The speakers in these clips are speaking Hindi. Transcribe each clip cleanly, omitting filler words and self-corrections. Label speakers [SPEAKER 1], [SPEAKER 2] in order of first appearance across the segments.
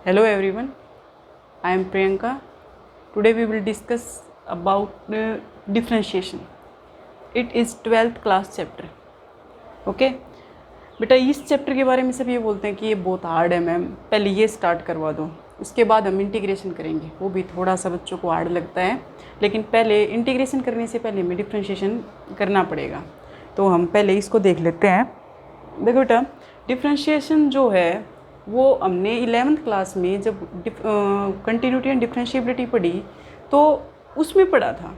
[SPEAKER 1] Hello everyone, I am Priyanka. Today we will discuss about differentiation. It is 12th class chapter. Okay बेटा, इस चैप्टर के बारे में सब ये बोलते हैं कि ये बहुत हार्ड है मैम, पहले ये स्टार्ट करवा दो, उसके बाद हम इंटीग्रेशन करेंगे। वो भी थोड़ा सा बच्चों को हार्ड लगता है, लेकिन पहले इंटीग्रेशन करने से पहले हमें डिफ्रेंशिएशन करना पड़ेगा। तो हम पहले इसको देख लेते हैं। देखो बेटा, डिफ्रेंशिएशन जो है वो हमने 11th क्लास में जब कंटिन्यूटी एंड डिफ्रेंशिएबिलिटी पढ़ी तो उसमें पढ़ा था।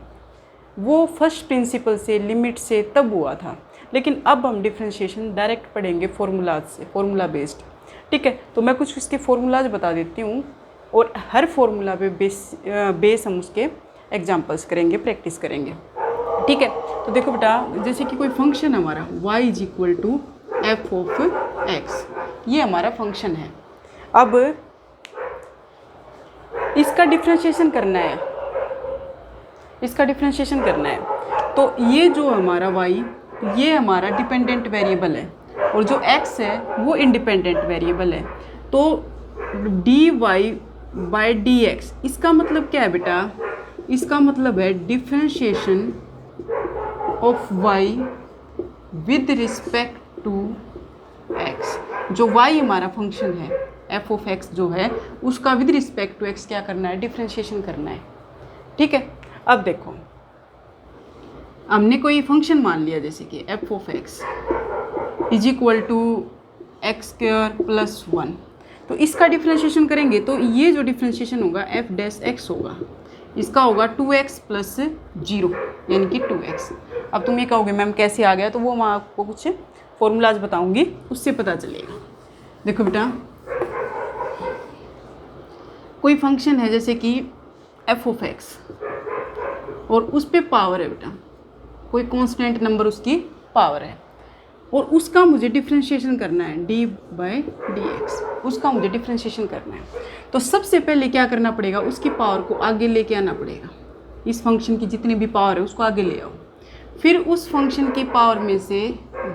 [SPEAKER 1] वो फर्स्ट प्रिंसिपल से, लिमिट से तब हुआ था। लेकिन अब हम डिफ्रेंशिएशन डायरेक्ट पढ़ेंगे फॉर्मूलाज से, फॉर्मूला बेस्ड। ठीक है, तो मैं कुछ इसके फॉर्मूलाज बता देती हूँ और हर फॉर्मूला पे बेस हम उसके एग्जांपल्स करेंगे, प्रैक्टिस करेंगे। ठीक है, तो देखो बेटा, जैसे कि कोई फंक्शन हमारा y is equal to F of X, ये हमारा फंक्शन है। अब इसका डिफ्रेंशिएशन करना है, तो ये जो हमारा y, ये हमारा डिपेंडेंट वेरिएबल है और जो x है वो इंडिपेंडेंट वेरिएबल है। तो dy बाय dx, इसका मतलब क्या है बेटा? इसका मतलब है differentiation of y with respect to x। जो y हमारा फंक्शन है f ऑफ x जो है, उसका विद रिस्पेक्ट टू x क्या करना है? डिफ्रेंशिएशन करना है। ठीक है, अब देखो, हमने कोई फंक्शन मान लिया जैसे कि f of x is equal to X square plus 1। तो इसका डिफ्रेंशिएशन करेंगे तो ये जो डिफ्रेंशिएशन होगा f डैश x होगा, इसका होगा 2x प्लस 0 यानी कि 2x। अब तुम ये कहोगे मैम कैसे आ गया, तो वो मैं आपको कुछ फॉर्मूलाज बताऊंगी, उससे पता चलेगा। देखो बेटा, कोई फंक्शन है जैसे कि f ऑफ x और उस पर पावर है बेटा, कोई कांस्टेंट नंबर उसकी पावर है और उसका मुझे डिफ्रेंशिएशन करना है d बाय dx, उसका मुझे डिफ्रेंशिएशन करना है। तो सबसे पहले क्या करना पड़ेगा? उसकी पावर को आगे लेके आना पड़ेगा। इस फंक्शन की जितनी भी पावर है उसको आगे ले आओ, फिर उस फंक्शन की पावर में से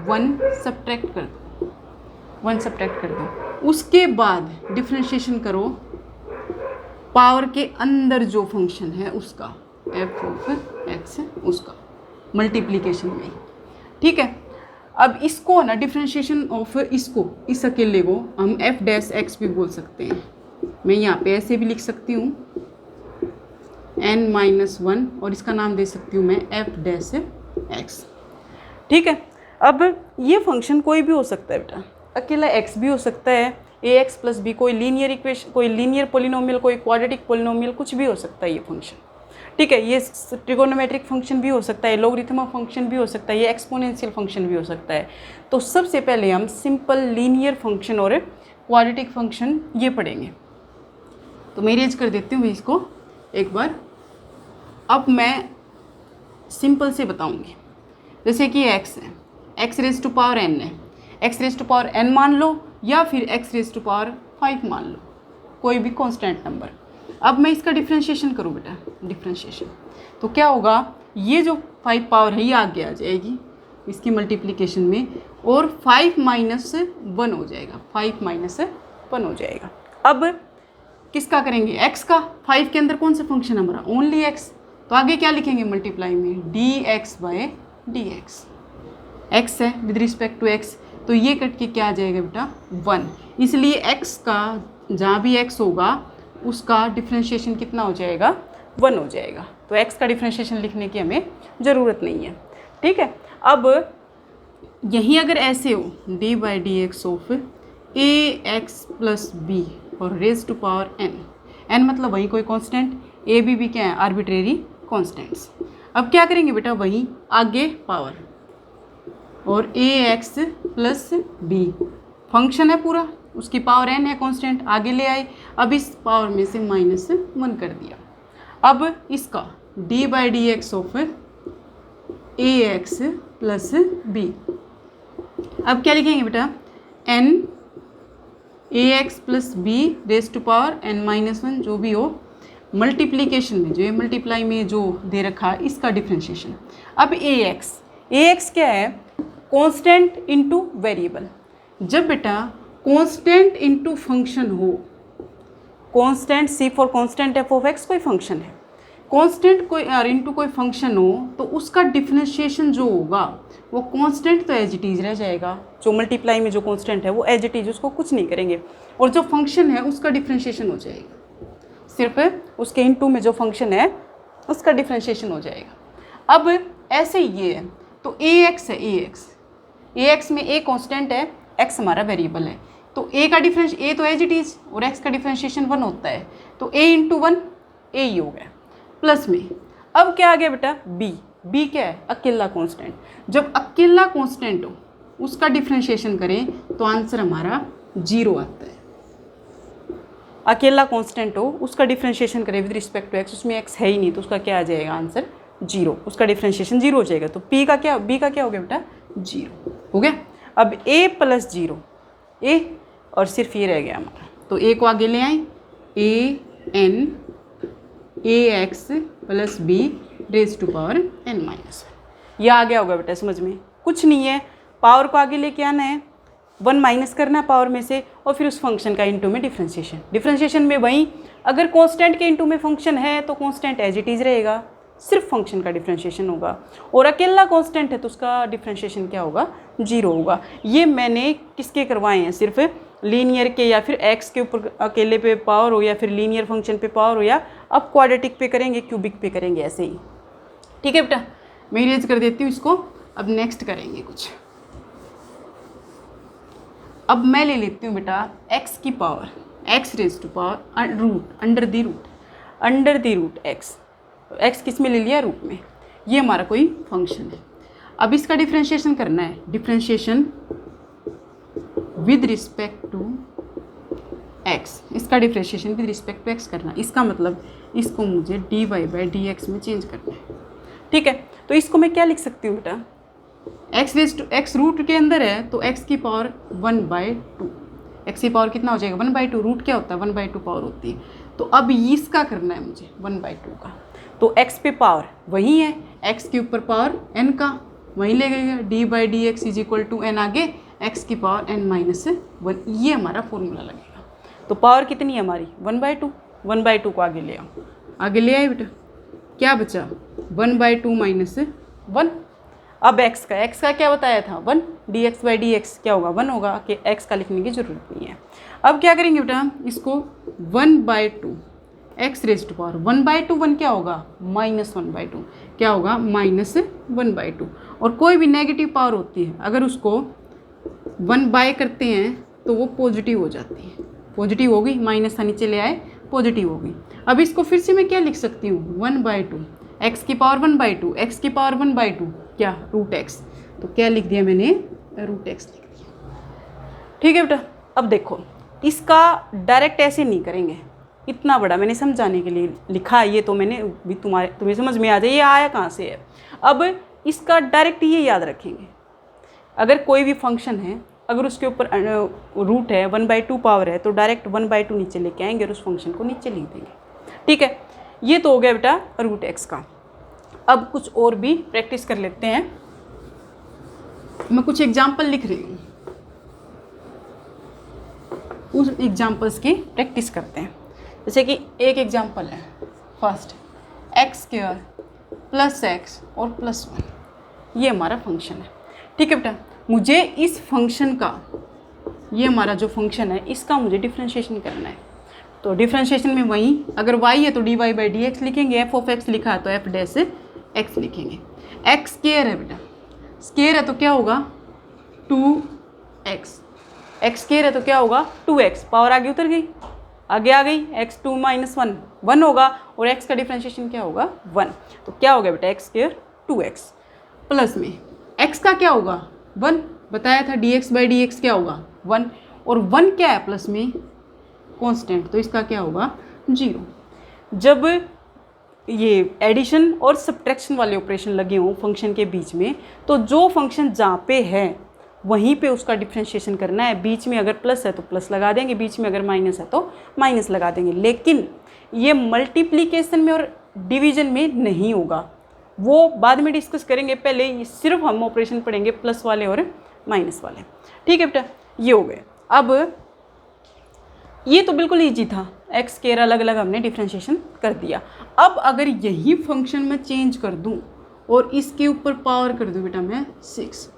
[SPEAKER 1] 1 सब्ट्रैक्ट कर दो, उसके बाद डिफ्रेंशिएशन करो पावर के अंदर जो फंक्शन है उसका, f ऑफ x उसका, मल्टीप्लिकेशन में। ठीक है, अब इसको ना डिफ्रेंशिएशन ऑफ इसको, इस अकेले को हम f डैश x भी बोल सकते हैं। मैं यहाँ पे ऐसे भी लिख सकती हूँ n-1 और इसका नाम दे सकती हूँ मैं f डैश x। ठीक है, अब ये फंक्शन कोई भी हो सकता है बेटा, अकेला x भी हो सकता है, ax प्लस b, कोई लीनियर इक्वेशन, कोई लीनियर पोलिनोमियल, कोई क्वाड्रेटिक पोलिनोमियल, कुछ भी हो सकता है ये फंक्शन। ठीक है, ये ट्रिगोनोमेट्रिक फंक्शन भी हो सकता है, लॉगरिथमिक फंक्शन भी हो सकता है, ये एक्सपोनेंशियल फंक्शन भी हो सकता है। तो सबसे पहले हम सिंपल लीनियर फंक्शन और क्वाड्रेटिक फंक्शन ये पढ़ेंगे। तो मैं इरेज कर देती हूँ इसको एक बार। अब मैं सिंपल से बताऊँगी, जैसे कि x है, x raise to power n है, x raise to power n मान लो या फिर x रेज टू पावर 5 मान लो, कोई भी कांस्टेंट नंबर। अब मैं इसका डिफ्रेंशिएशन करूँ बेटा, डिफ्रेंशिएशन तो क्या होगा? ये जो 5 पावर है ये आगे आ जाएगी इसकी मल्टीप्लिकेशन में और 5 माइनस 1 हो जाएगा, 5 माइनस 1 हो जाएगा। अब किसका करेंगे? x का। 5 के अंदर कौन सा फंक्शन हमारा? Only x। तो आगे क्या लिखेंगे मल्टीप्लाई में? dx बाय dx, x है विद रिस्पेक्ट टू x, तो ये कट के क्या आ जाएगा बेटा? 1। इसलिए x का जहाँ भी x होगा उसका डिफ्रेंशिएशन कितना हो जाएगा? 1 हो जाएगा। तो x का डिफ्रेंशिएशन लिखने की हमें ज़रूरत नहीं है। ठीक है, अब यहीं अगर ऐसे हो d by D x of ax plus B और रेज टू पावर n मतलब वही कोई कांस्टेंट, a भी क्या है? Arbitrary constants. अब क्या करेंगे बेटा? वहीं आगे पावर और ax प्लस बी फंक्शन है पूरा, उसकी पावर n है कांस्टेंट, आगे ले आए। अब इस पावर में से -1 कर दिया। अब इसका d by D x of ax plus B, अब क्या लिखेंगे बेटा? n ax plus B raise to power n-1 जो भी हो, मल्टीप्लिकेशन में जो ये मल्टीप्लाई में जो दे रखा है इसका डिफ्रेंशिएशन। अब ax क्या है? Constant into variable. जब बेटा कांस्टेंट इनटू फंक्शन हो constant C for constant F of X कोई फंक्शन है, कांस्टेंट कोई इनटू कोई फंक्शन हो तो उसका डिफरेंशिएशन जो होगा वो कांस्टेंट तो एज इट इज रह जाएगा, जो मल्टीप्लाई में जो कांस्टेंट है वो एज इट इज, उसको कुछ नहीं करेंगे, और जो फंक्शन है उसका डिफरेंशिएशन हो जाएगा, सिर्फ उसके इनटू में जो फंक्शन है उसका डिफरेंशिएशन हो जाएगा। अब ऐसे ये है तो ए एक्स है, ए एक्स में ए कांस्टेंट है, एक्स हमारा वेरिएबल है, तो ए का डिफरेंस ए तो एज इट इज और एक्स का डिफरेंशिएशन 1 होता है, तो ए इंटू 1 ए ही हो गया, प्लस में अब क्या आ गया बेटा बी क्या है, अकेला कांस्टेंट। जब अकेला कांस्टेंट हो उसका डिफरेंशिएशन करें तो आंसर हमारा 0 आता है। अकेला कांस्टेंट हो उसका डिफरेंशिएशन करें विद रिस्पेक्ट टू एक्स, उसमें एक्स है ही नहीं तो उसका क्या आ जाएगा आंसर 0, उसका डिफरेंशिएशन 0 हो जाएगा, तो बी का क्या हो गया बेटा 0 हो गया। अब a प्लस 0 a और सिर्फ ये रह गया हमारा, तो a को आगे ले आए, a n a x plus b raise to power n minus, ये आ गया होगा बेटा समझ में, कुछ नहीं है, पावर को आगे लेके आना है, 1 माइनस करना है पावर में से और फिर उस फंक्शन का इनटू में डिफरेंशिएशन में वहीं अगर कांस्टेंट के इनटू में फंक्शन है तो कांस्टेंट एज इट इज रहेगा, सिर्फ फंक्शन का डिफरेंशिएशन होगा, और अकेला कांस्टेंट है तो उसका डिफरेंशिएशन क्या होगा 0 होगा। ये मैंने किसके करवाए हैं, सिर्फ लीनियर के या फिर एक्स के ऊपर अकेले पे पावर हो या फिर लीनियर फंक्शन पे पावर हो या अब क्वाड्रेटिक पे करेंगे, क्यूबिक पे करेंगे, ऐसे ही। ठीक है बेटा, मैं इरेज कर देती हूँ इसको, अब नेक्स्ट करेंगे कुछ। अब मैं ले लेती हूँ बेटा x की power x raise to power root under the root x किस में ले लिया रूट में, ये हमारा कोई फंक्शन है। अब इसका डिफरेंशिएशन करना है, differentiation with respect to x, इसका differentiation with respect to x करना, इसका मतलब इसको मुझे dy बाई डी एक्स में चेंज करना है। ठीक है, तो इसको मैं क्या लिख सकती हूँ बेटा, x रूट के अंदर है तो x की पावर 1/2, x की पावर कितना हो जाएगा 1/2, रूट क्या होता है 1/2 पावर होती है, तो अब इसका करना है मुझे 1/2 का, तो x पे पावर वही है, x के ऊपर पावर n का वहीं ले गएगा, d by D x is equal to n, आगे x की पावर n माइनस 1, ये हमारा फॉर्मूला लगेगा। तो पावर कितनी है हमारी 1/2 को आगे ले आओ, आगे ले आए बेटा, क्या बचा 1/2 माइनस 1, अब x का क्या बताया था 1, dx बाई डी एक्स क्या होगा 1 होगा, कि x का लिखने की जरूरत नहीं है। अब क्या करेंगे बेटा, इसको 1/2 x रेज टू पावर 1/2, 1 क्या होगा -1/2, क्या होगा -1/2, और कोई भी नेगेटिव पावर होती है अगर उसको 1 बाय करते हैं तो वो पॉजिटिव हो जाती है, पॉजिटिव होगी, माइनस नीचे ले आए पॉजिटिव होगी। अब इसको फिर से मैं क्या लिख सकती हूँ 1/2 x की पावर 1/2, x की पावर 1/2 क्या रूट x, तो क्या लिख दिया मैंने रूट x लिख दिया। ठीक है बेटा, अब देखो इसका डायरेक्ट ऐसे नहीं करेंगे, इतना बड़ा मैंने समझाने के लिए लिखा है, ये तो मैंने भी तुम्हें समझ में आ जाए ये आया कहाँ से है। अब इसका डायरेक्ट ये याद रखेंगे, अगर कोई भी फंक्शन है अगर उसके ऊपर रूट है 1/2 पावर है तो डायरेक्ट 1/2 नीचे लेके आएंगे और उस फंक्शन को नीचे लिख देंगे। ठीक है, ये तो हो गया बेटा रूट एक्स का। अब कुछ और भी प्रैक्टिस कर लेते हैं, मैं कुछ एग्जाम्पल लिख रही हूँ, उस एग्जाम्पल्स की प्रैक्टिस करते हैं। जैसे कि एक एग्जाम्पल है फर्स्ट x² प्लस x और प्लस 1, ये हमारा फंक्शन है। ठीक है बेटा, मुझे इस फंक्शन का, ये हमारा जो फंक्शन है इसका मुझे डिफरेंशिएशन करना है, तो डिफरेंशिएशन में वही अगर y है तो dy बाई डी एक्स लिखेंगे, f ऑफ x लिखा है तो f डैश x लिखेंगे। x स्क्वायर है बेटा, स्क्वायर है तो क्या होगा 2x, x स्क्वायर है तो क्या होगा 2x, पावर आगे उतर गई, आगे आ गई, x2 माइनस 1 होगा और x का डिफरेंशिएशन क्या होगा 1, तो क्या हो गया बेटा x स्क्वायर 2x, प्लस में x का क्या होगा 1 बताया था, dx बाई डी एक्स क्या होगा 1, और 1 क्या है प्लस में कांस्टेंट, तो इसका क्या होगा 0। जब ये एडिशन और सब्ट्रैक्शन वाले ऑपरेशन लगे हों फंक्शन के बीच में, तो जो फंक्शन जहाँ पे है वहीं पे उसका डिफरेंशिएशन करना है, बीच में अगर प्लस है तो प्लस लगा देंगे, बीच में अगर माइनस है तो माइनस लगा देंगे, लेकिन ये मल्टीप्लिकेशन में और डिवीजन में नहीं होगा, वो बाद में डिस्कस करेंगे, पहले सिर्फ हम ऑपरेशन पढ़ेंगे प्लस वाले और माइनस वाले। ठीक है बेटा, ये हो गए। अब ये तो बिल्कुल ईजी था, एक्स स्क्वायर अलग अलग हमने डिफ्रेंशिएशन कर दिया। अब अगर यही फंक्शन मैं चेंज कर दूं और इसके ऊपर पावर कर दूं बेटा मैं 6,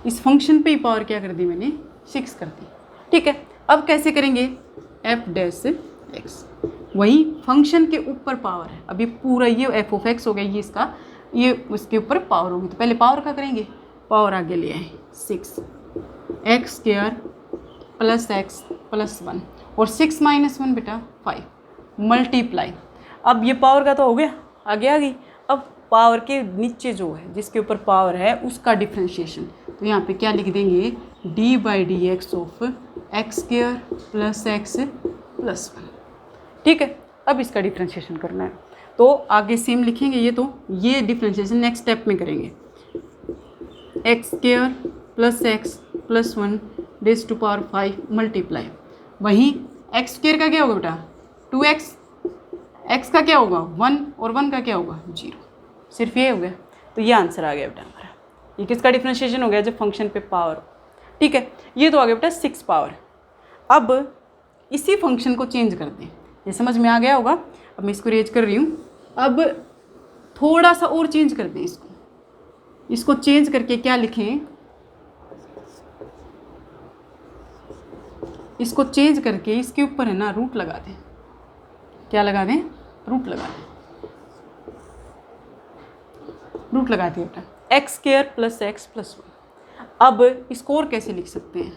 [SPEAKER 1] इस फंक्शन पे ही पावर क्या कर दी मैंने 6 कर दी। ठीक है, अब कैसे करेंगे, एफ डैश एक्स, वही फंक्शन के ऊपर पावर है। अभी पूरा ये एफ ऑफ एक्स हो गया, ये इसका, ये उसके ऊपर पावर होगी। तो पहले पावर का करेंगे, पावर आगे ले आए 6 x square plus X plus 1 और 6 माइनस 1 बेटा 5 मल्टीप्लाई। अब ये पावर का तो हो गया, आगे आ गई। अब पावर के नीचे जो है जिसके ऊपर पावर है उसका डिफ्रेंशिएशन, तो यहाँ पे क्या लिख देंगे, D by D x of x square plus X plus 1। ठीक है, अब इसका डिफ्रेंशिएशन करना है तो आगे सेम लिखेंगे। ये डिफ्रेंशिएशन नेक्स्ट स्टेप में करेंगे। X square plus X plus 1 raise to power 5 multiply, वहीं एक्स स्क्वायर का क्या होगा बेटा 2x, एक्स का क्या होगा 1 और 1 का क्या होगा 0, सिर्फ ये हो गया। तो ये आंसर आ गया बेटा हमारा। ये किसका डिफ्रेंशिएशन हो गया, जब फंक्शन पे पावर। ठीक है, ये तो आ गया बेटा 6 पावर। अब इसी फंक्शन को चेंज कर दें, ये समझ में आ गया होगा। अब मैं इसको रेज कर रही हूँ। अब थोड़ा सा और चेंज कर दें इसको चेंज करके क्या लिखें, इसको चेंज करके इसके ऊपर है ना रूट लगा दें। क्या लगा दें, रूट लगा दें, रूट लगा दिया बेटा X square plus X plus 1। अब इसको और कैसे लिख सकते हैं,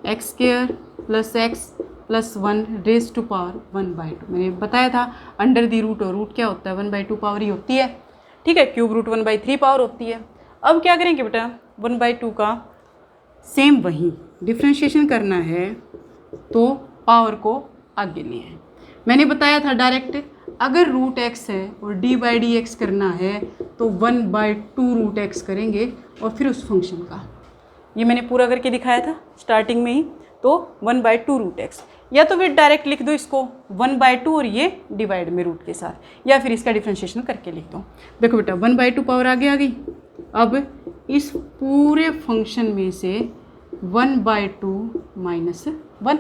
[SPEAKER 1] X square plus X plus 1 raise to power 1/2। मैंने बताया था अंडर दी रूट, और रूट क्या होता है 1/2 पावर ही होती है। ठीक है, क्यूब रूट 1/3 पावर होती है। अब क्या करेंगे बेटा 1/2 का सेम वही डिफ्रेंशिएशन करना है तो पावर को आगे लिए हैं। मैंने बताया था डायरेक्ट, अगर रूट एक्स है और डी बाई डी एक्स करना है तो 1/2 रूट एक्स करेंगे और फिर उस फंक्शन का, ये मैंने पूरा करके दिखाया था स्टार्टिंग में ही। तो 1/2 रूट एक्स, या तो फिर डायरेक्ट लिख दो इसको 1/2 और ये डिवाइड में रूट के साथ, या फिर इसका डिफ्रेंशिएशन करके लिख दो। देखो बेटा 1/2 पावर आगे आ गई। अब इस पूरे फंक्शन में से 1/2 माइनस 1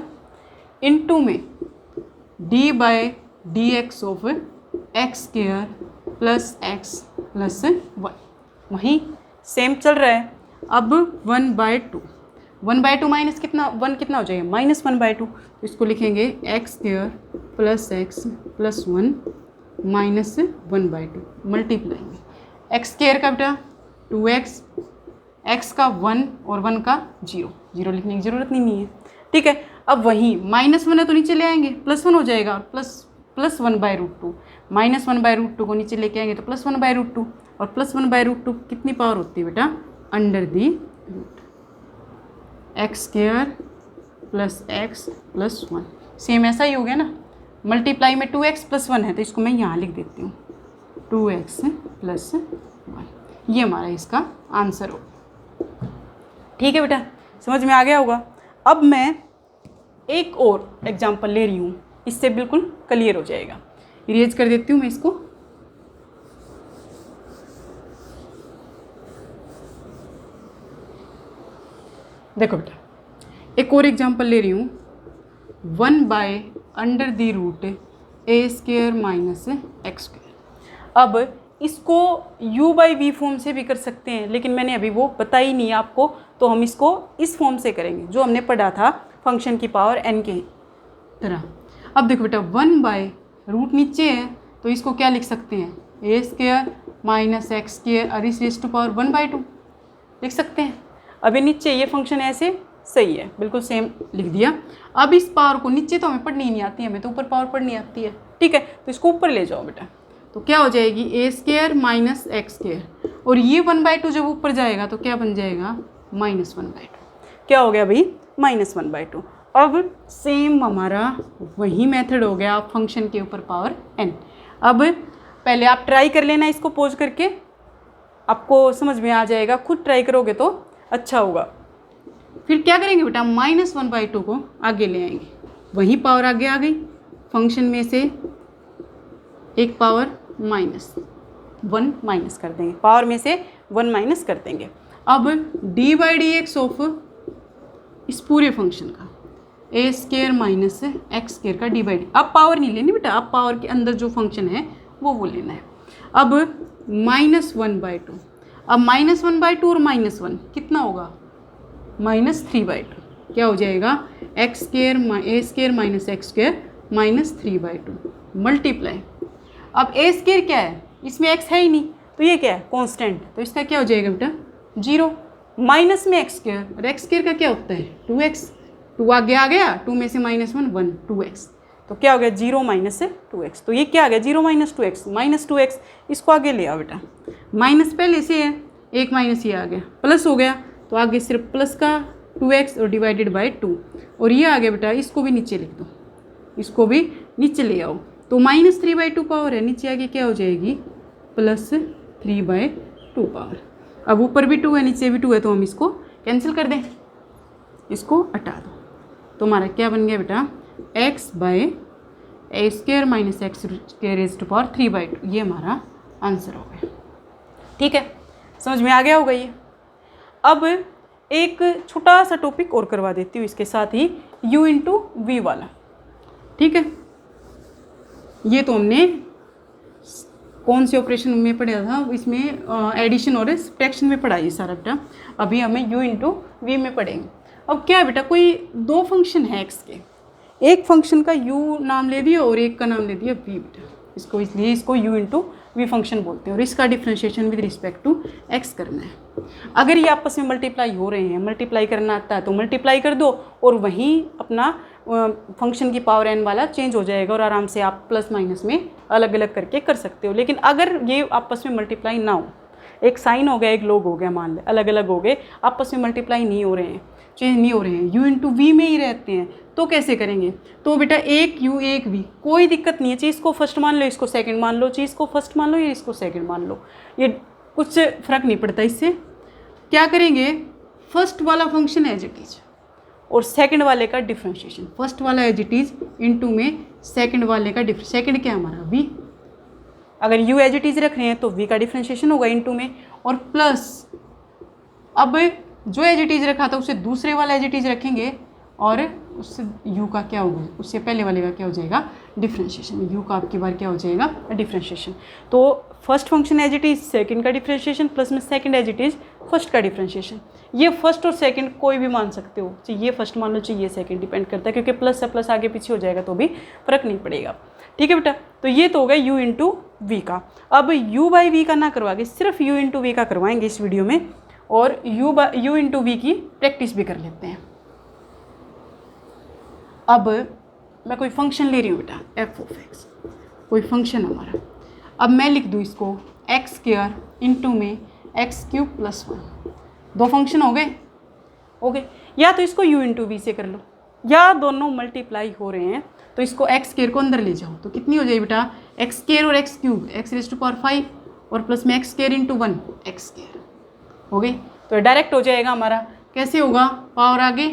[SPEAKER 1] इंटू में d by D x of x square plus X plus 1, वहीं सेम चल रहा है। अब 1/2 माइनस कितना 1 कितना हो जाएगा -1/2, तो इसको लिखेंगे x square plus X plus 1 minus 1/2 multiply में एक्स स्क्वायर का बेटा 2x, x का 1 और 1 का 0 लिखने की ज़रूरत नहीं है। ठीक है, अब वहीं -1 है तो नीचे ले आएंगे +1 हो जाएगा, प्लस 1/√2 -1/√2 को नीचे लेके आएंगे तो +1/√2, और +1/√2 कितनी पावर होती है बेटा under the root x square plus X plus 1। Same ऐसा ही हो गया ना, मल्टीप्लाई में 2x + 1 है तो इसको मैं यहाँ लिख देती हूँ 2x + 1। ये हमारा इसका आंसर हो। ठीक है बेटा, समझ में आ गया होगा। अब मैं एक और एग्जांपल ले रही हूँ, इससे बिल्कुल क्लियर हो जाएगा। इरेज कर देती हूँ मैं इसको। देखो बेटा एक और एग्जांपल ले रही हूँ, 1/√a² माइनस एक्स स्क्वायर। अब इसको u/v फॉर्म से भी कर सकते हैं, लेकिन मैंने अभी वो बताई नहीं आपको, तो हम इसको इस फॉर्म से करेंगे जो हमने पढ़ा था फंक्शन की पावर n के तरह। अब देखो बेटा 1/√, नीचे है तो इसको क्या लिख सकते हैं a² माइनस एक्स स्क्वायर और इस रेज़ टू पावर 1/2 लिख सकते हैं। अभी नीचे ये फंक्शन ऐसे सही है, बिल्कुल सेम लिख दिया। अब इस पावर को नीचे तो हमें पढ़नी ही नहीं आती है, हमें तो ऊपर पावर पढ़नी आती है। ठीक है, तो इसको ऊपर ले जाओ बेटा, तो क्या हो जाएगी a² माइनस एक्स स्क्वायर, और ये 1/2 जब ऊपर जाएगा तो क्या बन जाएगा -1/2। क्या हो गया भाई -1/2। अब सेम हमारा वही मेथड हो गया फंक्शन के ऊपर पावर n। अब पहले आप ट्राई कर लेना इसको पॉज करके, आपको समझ में आ जाएगा, खुद ट्राई करोगे तो अच्छा होगा। फिर क्या करेंगे बेटा -1/2 को आगे ले आएंगे, वही पावर आगे आ गई, फंक्शन में से एक पावर -1 माइनस कर देंगे, पावर में से 1 माइनस कर देंगे। अब D by D x of इस पूरे फंक्शन का ए स्केयर माइनस एक्स स्केयर का डिवाइड। अब पावर नहीं लेनी बेटा, अब पावर के अंदर जो फंक्शन है वो लेना है। अब -1/2, अब -1/2 और -1 कितना होगा, -3/2। क्या हो जाएगा, x square a square minus x square -3/2 multiply. अब ए स्केयर क्या है, इसमें एक्स है ही नहीं, तो ये क्या है, कांस्टेंट, तो इसका क्या हो जाएगा बेटा 0। माइनस में एक्स स्केयर, और एक्स स्केयर का क्या होता है 2x, 2 आगे आ गया, 2 में से -1 1 2x, तो क्या हो गया 0 माइनस से 2x। तो ये क्या आ गया 0 माइनस 2x, -2x, इसको आगे ले आओ बेटा, माइनस पहले से है, एक माइनस ये आ गया, प्लस हो गया, तो आगे सिर्फ प्लस का 2x और डिवाइडेड बाई 2, और ये आ गया बेटा, इसको भी नीचे लिख दो, इसको भी नीचे ले आओ, तो -3/2 पावर है, नीचे आगे क्या हो जाएगी +3/2 पावर। अब ऊपर भी 2 है नीचे भी 2 है, तो हम इसको कैंसिल कर दें, इसको हटा दो, तो हमारा क्या बन गया बेटा x/a square minus x square raise to power 3/2, ये हमारा आंसर हो गया। ठीक है, समझ में आ गया होगा ये। अब एक छोटा सा टॉपिक और करवा देती हूँ इसके साथ ही, u × v वाला। ठीक है, ये तो हमने कौन से ऑपरेशन में पढ़ा था, इसमें एडिशन और सब्ट्रैक्शन में पढ़ा ये सारा बेटा, अभी हमें u × v में पढ़ेंगे। अब क्या है बेटा, कोई दो फंक्शन है x के, एक फंक्शन का u नाम ले दिया और एक का नाम ले दिया v बेटा, इसको इसलिए इसको u × v फंक्शन बोलते हैं, और इसका differentiation with respect to x करना है। अगर ये आपस में मल्टीप्लाई हो रहे हैं, मल्टीप्लाई करना आता है तो मल्टीप्लाई कर दो, और वहीं अपना फंक्शन की पावर n वाला चेंज हो जाएगा, और आराम से आप प्लस माइनस में अलग अलग करके कर सकते हो। लेकिन अगर ये आपस में मल्टीप्लाई ना हो, एक साइन हो गया एक लोग हो गया, मान ले अलग अलग हो गए, आपस में मल्टीप्लाई नहीं हो रहे हैं, चेंज नहीं हो रहे हैं, u × v में ही रहते हैं, तो कैसे करेंगे, तो बेटा एक u एक v, कोई दिक्कत नहीं है, चीज़ को फर्स्ट मान लो, इसको सेकंड मान लो, चीज़ को फर्स्ट मान लो या इसको सेकंड मान लो, ये कुछ फ़र्क नहीं पड़ता इससे। क्या करेंगे, फर्स्ट वाला फंक्शन एज इट इज और सेकंड वाले का डिफ्रेंशिएशन, फर्स्ट वाला एज इट इज इनटू में सेकंड वाले का सेकंड क्या हमारा v, अगर u एज इट इज रख रहे हैं तो v का डिफ्रेंशिएशन होगा इनटू में, और प्लस अब जो एज इट इज रखा था उसे दूसरे वाला एज इट इज रखेंगे, और उससे u का क्या होगा, उससे पहले वाले का क्या हो जाएगा डिफ्रेंशिएशन, u का आपकी बार क्या हो जाएगा डिफ्रेंशिएशन। तो first function as it is second का डिफ्रेंशिएशन प्लस में second as it is first का डिफ्रेंशिएशन। ये फर्स्ट और सेकंड कोई भी मान सकते हो, चाहिए फर्स्ट मान लो चाहिए सेकंड, डिपेंड करता है, क्योंकि प्लस से प्लस आगे पीछे हो जाएगा तो भी फर्क नहीं पड़ेगा। ठीक है बेटा, तो ये तो हो गया u × v का। अब u/v का ना करवा के सिर्फ u × v का करवाएंगे इस वीडियो में, और u × v की प्रैक्टिस भी कर लेते हैं। अब मैं कोई फंक्शन ले रही हूँ बेटा f(x), कोई फंक्शन हमारा, अब मैं लिख दूँ इसको x स्क्वायर इनटू में x³ + 1, दो फंक्शन हो गए, या तो इसको u × v से कर लो, या दोनों मल्टीप्लाई हो रहे हैं तो इसको x स्क्वायर को अंदर ले जाओ, तो कितनी हो जाएगी बेटा x स्क्वायर और x³ x⁵ और प्लस में x स्क्वायर × 1 x स्क्वायर हो गई। तो डायरेक्ट हो जाएगा हमारा, कैसे होगा, पावर आगे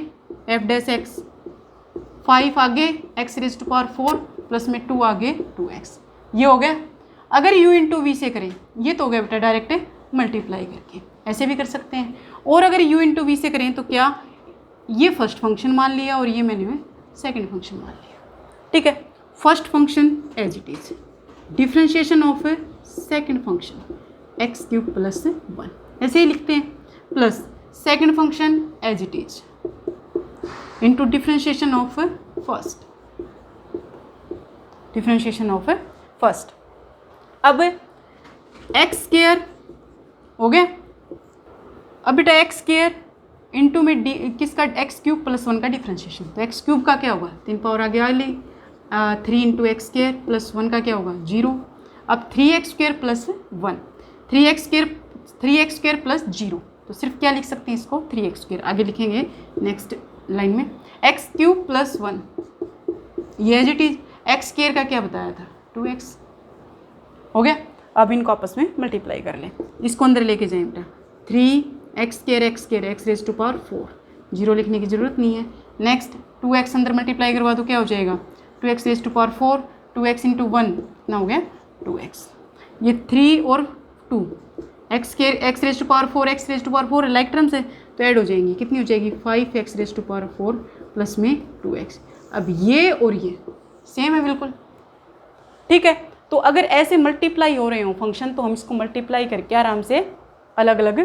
[SPEAKER 1] f'(x), 5 आगे x⁴ प्लस में 2 आगे 2x, ये हो गया। अगर u × v से करें, ये तो हो गया बेटा डायरेक्ट मल्टीप्लाई करके, ऐसे भी कर सकते हैं। और अगर u × v से करें तो क्या, ये फर्स्ट फंक्शन मान लिया और ये मैंने सेकंड फंक्शन मान लिया। ठीक है, first function as it is, differentiation of second function x³ + 1, ऐसे ही लिखते हैं, plus second function as it is into differentiation of first, differentiation of first. अब एक्स स्क्वायर हो गया, अब बेटा एक्स स्क्वायर इंटू में किसका x³ + 1 का डिफ्रेंशिएशन, तो x³ का क्या होगा 3 पावर आगे आ ली, 3 × x² + 1 का क्या होगा 0। अब 3x² + 1, 3x² + 0, तो सिर्फ क्या लिख सकते हैं इसको 3x², आगे लिखेंगे नेक्स्ट लाइन में x³ + 1, ये एज इट इज x² का क्या बताया था 2x हो गया। अब इनको आपस में मल्टीप्लाई कर लें, इसको अंदर लेके जाएं बेटा, 3x² x⁴, 0 लिखने की ज़रूरत नहीं है। नेक्स्ट 2x अंदर मल्टीप्लाई करवा दो, क्या हो जाएगा 2x⁴, 2x × 1 कितना हो गया 2x, ये 3 और 2 x⁴ x⁴ लाइक टर्म्स है तो ऐड हो जाएंगी, कितनी हो जाएगी 5x⁴ प्लस में 2x। अब ये और ये सेम है बिल्कुल, ठीक है। तो अगर ऐसे मल्टीप्लाई हो रहे हो फंक्शन तो हम इसको मल्टीप्लाई करके आराम से अलग अलग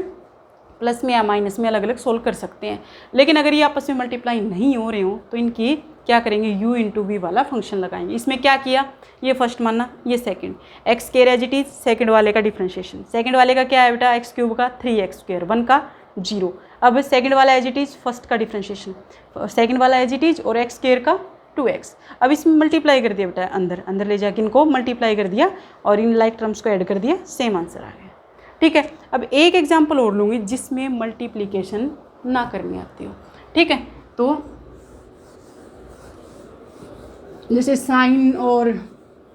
[SPEAKER 1] प्लस में या माइनस में अलग अलग सोल्व कर सकते हैं। लेकिन अगर ये आपस में मल्टीप्लाई नहीं हो रहे हो तो इनकी क्या करेंगे, u इंटू वी वाला फंक्शन लगाएंगे। इसमें क्या किया, ये फर्स्ट माना, ये second, X square as it is, second वाले का डिफ्रेंशिएशन, सेकंड वाले का क्या है बेटा, एक्स क्यूब का 3x स्क्वायर, 1 का 0। अब सेकंड वाला एज इट इज, फर्स्ट का डिफ्रेंशिएशन, सेकंड वाला एज इट इज और एक्स स्क्वायर का 2x। अब इसमें मल्टीप्लाई कर दिया बेटा, अंदर अंदर ले जाके इनको मल्टीप्लाई कर दिया और इन लाइक टर्म्स को ऐड कर दिया, सेम आंसर आ गया, ठीक है। अब एक एग्जाम्पल और लूँगी जिसमें मल्टीप्लीकेशन ना करनी आती हो, ठीक है। तो जैसे साइन और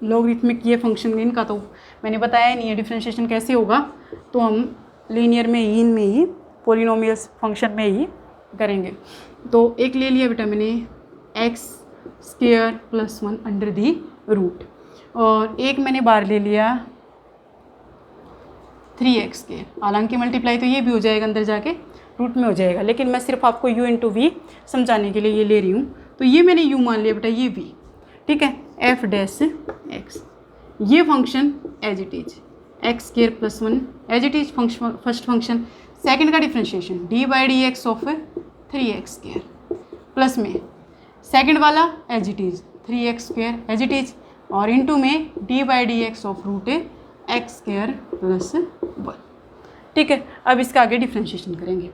[SPEAKER 1] लॉगरिथमिक ये फंक्शन, इनका तो मैंने बताया नहीं है डिफ्रेंशिएशन कैसे होगा, तो हम लीनियर में ही, इनमें ही, पॉलिनोमियल्स फंक्शन में ही करेंगे। तो एक ले लिया बेटा मैंने X square plus 1 under the root, और एक मैंने बार ले लिया 3x स्क्वायर। हालांकि मल्टीप्लाई तो ये भी हो जाएगा, अंदर जाके रूट में हो जाएगा, लेकिन मैं सिर्फ आपको u इंटू वी समझाने के लिए ये ले रही हूँ। तो ये मैंने u मान लिया बेटा, ये v, ठीक है, f डैश x। ये function as it is x square plus 1 as it is first function, second का differentiation d by D x of 3x square plus में सेकंड वाला as it is 3x square as it is, और इनटू में d by D x of root x square plus 1, ठीक है। अब इसका आगे डिफ्रेंशिएशन करेंगे,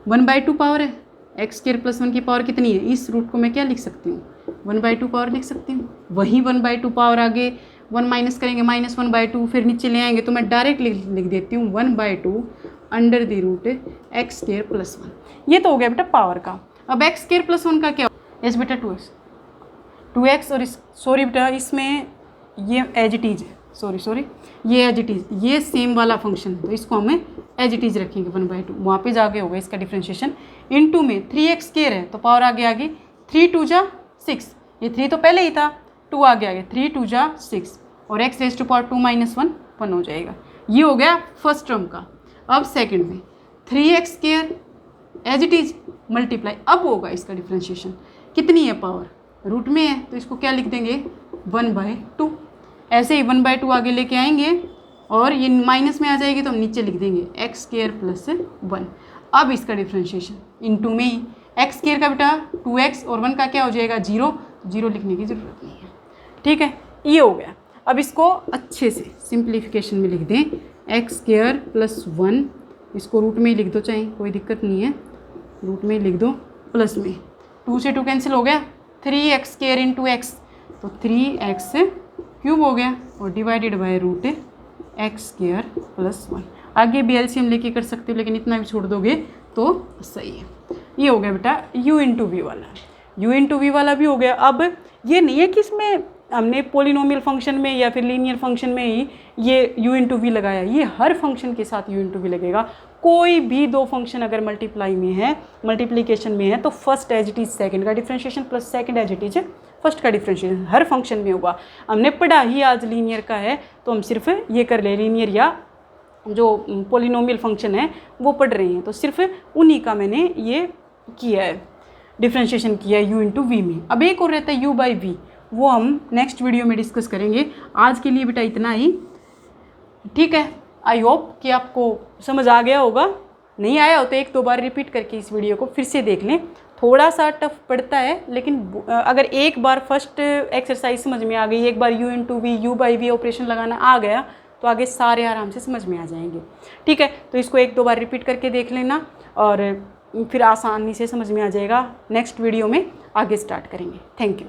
[SPEAKER 1] 1/2 पावर है, एक्स स्क्वायर प्लस 1 की पावर कितनी है, इस रूट को मैं क्या लिख सकती हूँ, 1/2 पावर लिख सकती हूँ। वही 1/2 पावर आगे 1 माइनस करेंगे, -1/2, फिर नीचे ले आएंगे तो मैं डायरेक्ट लिख देती हूँ 1/2 under the root x square plus 1। ये तो हो गया बेटा पावर का। अब एक्स स्क्वायर प्लस 1 का क्या, यस बेटा 2x, और इस सॉरी बेटा इसमें ये एज इट इज है, सॉरी ये एज इट इज, ये सेम वाला फंक्शन है तो इसको हमें एज इट इज रखेंगे 1/2, वहाँ पे जाके होगा इसका डिफ्रेंशिएशन। इनटू में 3x स्क्वायर है तो पावर आगे 3 2 जा 6, ये 3 तो पहले ही था, 2 आगे 3 2 जा 6, और x रेज़ टू पावर 2 - 1 1 हो जाएगा। ये हो गया फर्स्ट टर्म का। अब सेकंड में 3x square as it is multiply, अब होगा इसका डिफ्रेंशिएशन, कितनी है पावर, रूट में है तो इसको क्या लिख देंगे 1/2। ऐसे ही 1/2 आगे लेके आएंगे और ये माइनस में आ जाएगी तो हम नीचे लिख देंगे एक्स स्क्वायर प्लस 1। अब इसका डिफ्रेंशिएशन इनटू में ही, एक्स स्क्वायर का बेटा 2x और 1 का क्या हो जाएगा 0, 0 लिखने की ज़रूरत नहीं है, ठीक है। ये हो गया। अब इसको अच्छे से सिंप्लीफिकेशन में लिख दें, एक्स स्क्वायर प्लस 1, इसको रूट में ही लिख दो, चाहे कोई दिक्कत नहीं है, रूट में ही लिख दो, प्लस में 2 से 2 कैंसिल हो गया, 3x स्क्वायर इंटू एक्स तो 3x क्यूब हो गया, और divided by root x square plus 1। आगे भी एलसीएम लेके कर सकते हो, लेकिन इतना भी छोड़ दोगे तो सही है। ये हो गया बेटा u इंटू वी वाला, u इंटू वी वाला भी हो गया। अब ये नहीं है कि इसमें हमने पोलिनोमियल फंक्शन में या फिर लीनियर फंक्शन में ही ये u इंटू वी लगाया, ये हर फंक्शन के साथ u इंटू वी लगेगा। कोई भी दो फंक्शन अगर मल्टीप्लाई में है, मल्टीप्लिकेशन में है, तो first as it is second का differentiation plus second as it is first का डिफ्रेंशिएशन हर फंक्शन में होगा। हमने पढ़ा ही आज लीनियर का है तो हम सिर्फ ये कर ले, लीनियर या जो पोलिनोमियल फंक्शन है वो पढ़ रहे हैं, तो सिर्फ उन्हीं का मैंने ये किया है, डिफ्रेंशिएशन किया है u इंटू वी में। अब एक और रहता है u बाई वी, वो हम नेक्स्ट वीडियो में डिस्कस करेंगे। आज के लिए बेटा इतना ही, ठीक है। आई होप कि आपको समझ आ गया होगा, नहीं आया हो तो 1-2 बार रिपीट करके इस वीडियो को फिर से देख लें। थोड़ा सा टफ पड़ता है, लेकिन अगर एक बार फर्स्ट एक्सरसाइज समझ में आ गई, एक बार u into V, u by V operation लगाना आ गया तो आगे सारे आराम से समझ में आ जाएंगे, ठीक है। तो इसको 1-2 बार रिपीट करके देख लेना और फिर आसानी से समझ में आ जाएगा। नेक्स्ट वीडियो में आगे स्टार्ट करेंगे। Thank you.